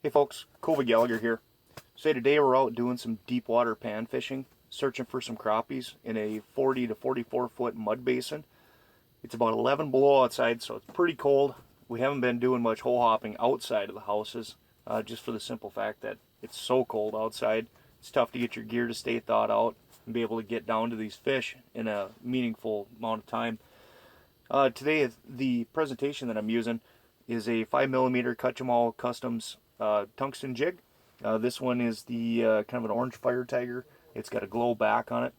Hey folks, Colby Gallagher here. So today we're out doing some deep water pan fishing, searching for some crappies in a 40 to 44 foot mud basin. It's about 11 below outside, so it's pretty cold. We haven't been doing much hole hopping outside of the houses, just for the simple fact that it's so cold outside. It's tough to get your gear to stay thawed out and be able to get down to these fish in a meaningful amount of time. Today the presentation that I'm using is a 5mm Cut-em-all Customs tungsten jig. This one is the kind of an orange fire tiger. It's got a glow back on it.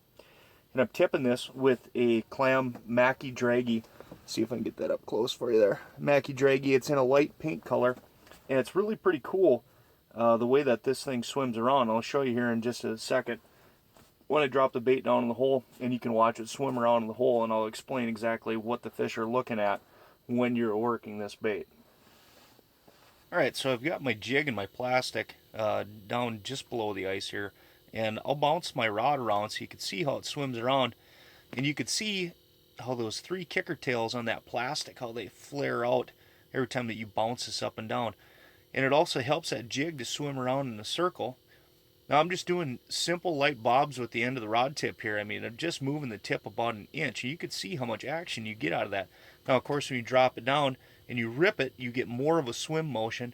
And I'm tipping this with a clam Mackie Draggy. See if I can get that up close for you there. Mackie Draggy, it's in a light pink color. And it's really pretty cool the way that this thing swims around. I'll show you here in just a second when I drop the bait down in the hole, and you can watch it swim around in the hole, and I'll explain exactly what the fish are looking at when you're working this bait. Alright, so I've got my jig and my plastic down just below the ice here, and I'll bounce my rod around so you can see how it swims around, and you can see how those three kicker tails on that plastic, how they flare out every time that you bounce this up and down. And it also helps that jig to swim around in a circle. Now I'm just doing simple light bobs with the end of the rod tip here. I mean, I'm just moving the tip about an inch, and you can see how much action you get out of that. Now, of course, when you drop it down and you rip it, you get more of a swim motion.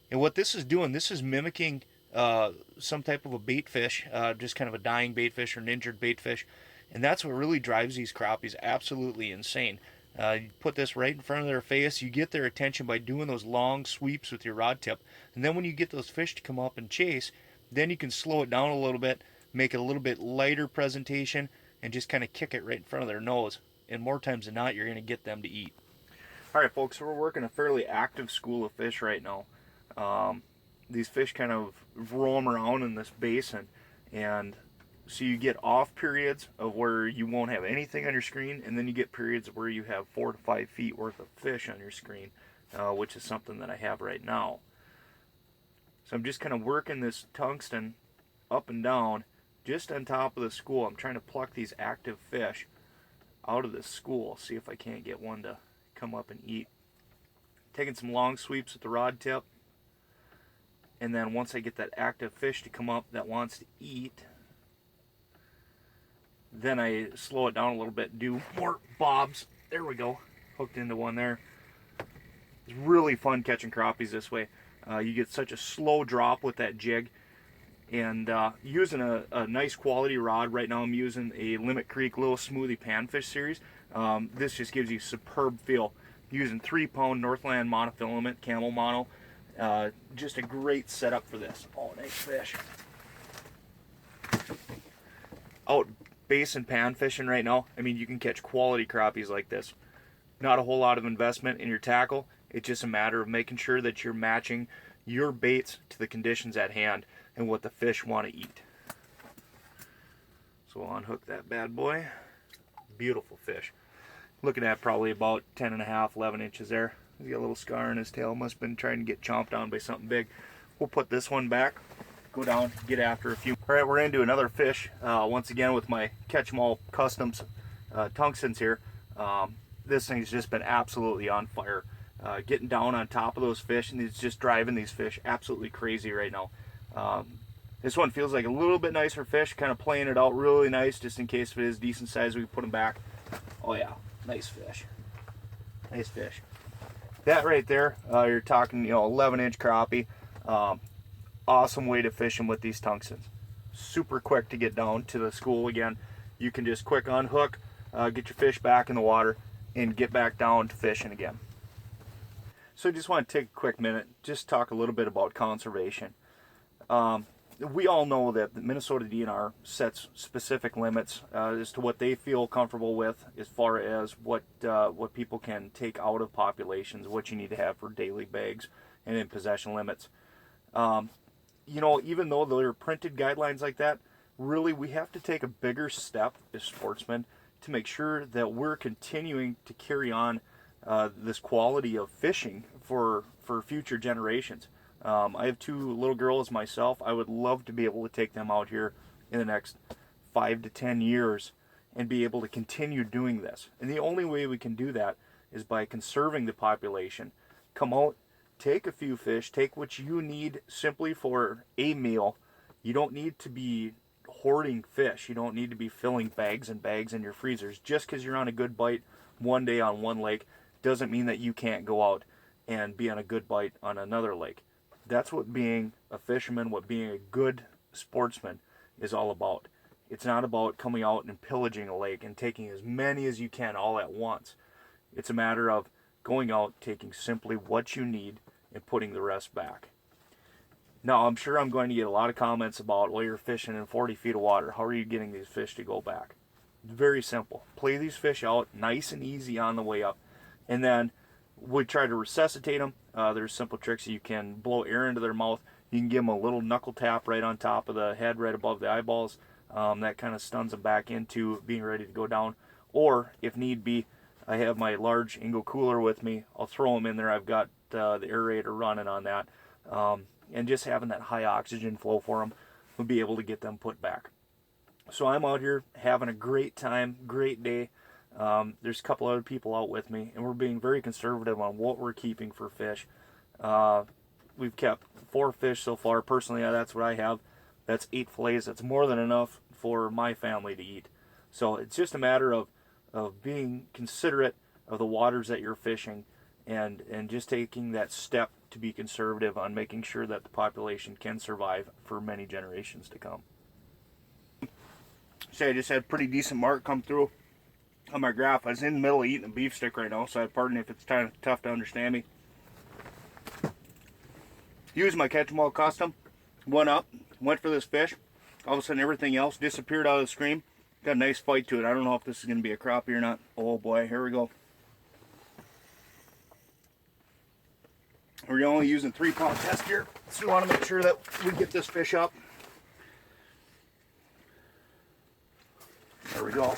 And what this is doing, this is mimicking some type of a bait fish, just kind of a dying bait fish or an injured bait fish. And that's what really drives these crappies absolutely insane. You put this right in front of their face, you get their attention by doing those long sweeps with your rod tip. And then when you get those fish to come up and chase, then you can slow it down a little bit, make it a little bit lighter presentation, and just kind of kick it right in front of their nose. And more times than not, you're going to get them to eat. Alright folks, so we're working a fairly active school of fish right now. These fish kind of roam around in this basin, and so you get off periods of where you won't have anything on your screen, and then you get periods where you have 4 to 5 feet worth of fish on your screen, which is something that I have right now. So I'm just kind of working this tungsten up and down just on top of the school. I'm trying to pluck these active fish out of this school, see if I can't get one to come up and eat. Taking some long sweeps with the rod tip, and then once I get that active fish to come up that wants to eat, then I slow it down a little bit, do more bobs. There we go, hooked into one there. It's really fun catching crappies this way. You get such a slow drop with that jig, and using a nice quality rod. Right now I'm using a Limit Creek Little Smoothie Panfish series. This just gives you superb feel. Using 3-pound Northland monofilament camel mono. Just a great setup for this. Oh, nice fish. Out basin pan fishing right now, I mean, you can catch quality crappies like this. Not a whole lot of investment in your tackle. It's just a matter of making sure that you're matching your baits to the conditions at hand and what the fish want to eat. So we'll unhook that bad boy. Beautiful fish. Looking at probably about 10 and a half, 11 inches there. He's got a little scar in his tail. Must have been trying to get chomped on by something big. We'll put this one back, go down, get after a few. All right, we're into another fish. Once again with my Catch-em-all Customs tungstens here. This thing's just been absolutely on fire. Getting down on top of those fish, and it's just driving these fish absolutely crazy right now. This one feels like a little bit nicer fish, kind of playing it out really nice, just in case if it is decent size, we can put them back. Oh yeah, nice fish. Nice fish. That right there, you're talking, 11-inch crappie. Awesome way to fish them with these tungstens. Super quick to get down to the school again. You can just quick unhook, get your fish back in the water, and get back down to fishing again. So I just want to take a quick minute, just talk a little bit about conservation. We all know that the Minnesota DNR sets specific limits as to what they feel comfortable with as far as what people can take out of populations, what you need to have for daily bags and in possession limits. Even though there are printed guidelines like that, really we have to take a bigger step as sportsmen to make sure that we're continuing to carry on this quality of fishing for future generations. I have 2 little girls myself. I would love to be able to take them out here in the next 5 to 10 years and be able to continue doing this. And the only way we can do that is by conserving the population. Come out, take a few fish, take what you need simply for a meal. You don't need to be hoarding fish. You don't need to be filling bags and bags in your freezers. Just because you're on a good bite one day on one lake doesn't mean that you can't go out and be on a good bite on another lake. That's what being a fisherman, what being a good sportsman is all about. It's not about coming out and pillaging a lake and taking as many as you can all at once. It's a matter of going out, taking simply what you need, and putting the rest back. Now, I'm sure I'm going to get a lot of comments about, well, you're fishing in 40 feet of water. How are you getting these fish to go back? It's very simple. Play these fish out nice and easy on the way up. And then we try to resuscitate them. There's simple tricks. You can blow air into their mouth. You can give them a little knuckle tap right on top of the head, right above the eyeballs. That kind of stuns them back into being ready to go down. Or, if need be, I have my large Ingo cooler with me. I'll throw them in there. I've got the aerator running on that. And just having that high oxygen flow for them will be able to get them put back. So I'm out here having a great time, great day. There's a couple other people out with me, and we're being very conservative on what we're keeping for fish. We've kept 4 fish so far. Personally, that's what I have. That's 8 fillets. That's more than enough for my family to eat. So it's just a matter of being considerate of the waters that you're fishing, and just taking that step to be conservative on making sure that the population can survive for many generations to come. So I just had a pretty decent mark come through on my graph. I was in the middle of eating a beef stick right now, so pardon if it's kind of tough to understand me. Used my Catch 'em All Custom, went up, went for this fish. All of a sudden everything else disappeared out of the stream. Got a nice fight to it. I don't know if this is going to be a crappie or not. Oh boy, here we go. We're only using 3-pound test here, so we want to make sure that we get this fish up. There we go.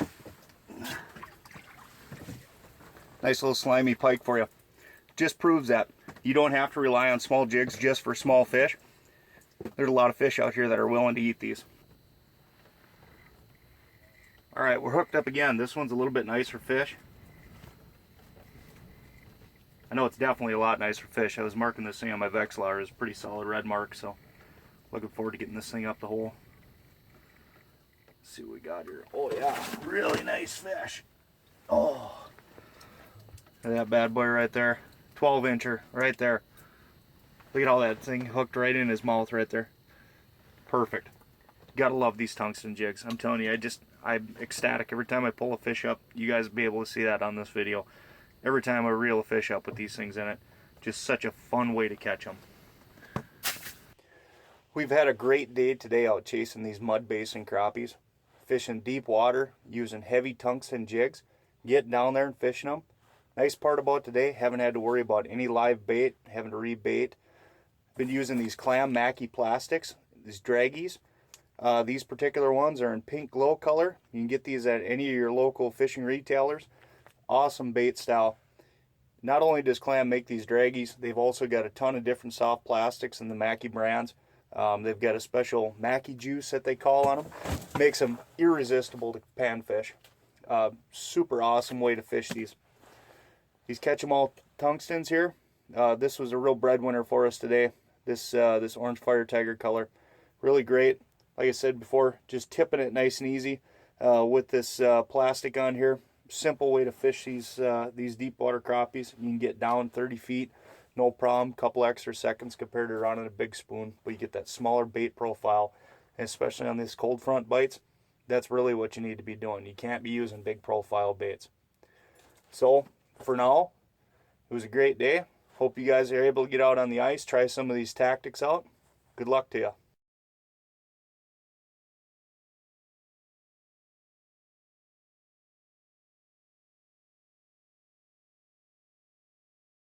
Nice little slimy pike for you. Just proves that you don't have to rely on small jigs just for small fish. There's a lot of fish out here that are willing to eat these. Alright, we're hooked up again. This one's a little bit nicer fish. I know it's definitely a lot nicer fish. I was marking this thing on my Vexlar. It's a pretty solid red mark, so looking forward to getting this thing up the hole. Let's see what we got here. Oh yeah, really nice fish. Oh, look at that bad boy right there. 12-incher right there. Look at all that thing hooked right in his mouth right there. Perfect. Gotta love these tungsten jigs. I'm telling you, I'm ecstatic every time I pull a fish up. You guys will be able to see that on this video. Every time I reel a fish up with these things in it. Just such a fun way to catch them. We've had a great day today out chasing these mud basin crappies. Fishing deep water, using heavy tungsten jigs. Getting down there and fishing them. Nice part about today, haven't had to worry about any live bait, having to rebait. Been using these clam Mackie plastics, these draggies. These particular ones are in pink glow color. You can get these at any of your local fishing retailers. Awesome bait style. Not only does Clam make these draggies, they've also got a ton of different soft plastics in the Mackie brands. They've got a special Mackie juice that they call on them. Makes them irresistible to panfish. Super awesome way to fish these. These Catch 'em All tungstens here. This was a real breadwinner for us today. This orange fire tiger color. Really great. Like I said before, just tipping it nice and easy with this plastic on here. Simple way to fish these deep water crappies. You can get down 30 feet, no problem. Couple extra seconds compared to running a big spoon, but you get that smaller bait profile, and especially on these cold front bites. That's really what you need to be doing. You can't be using big profile baits. So for now, it was a great day. Hope you guys are able to get out on the ice, try some of these tactics out. Good luck to you.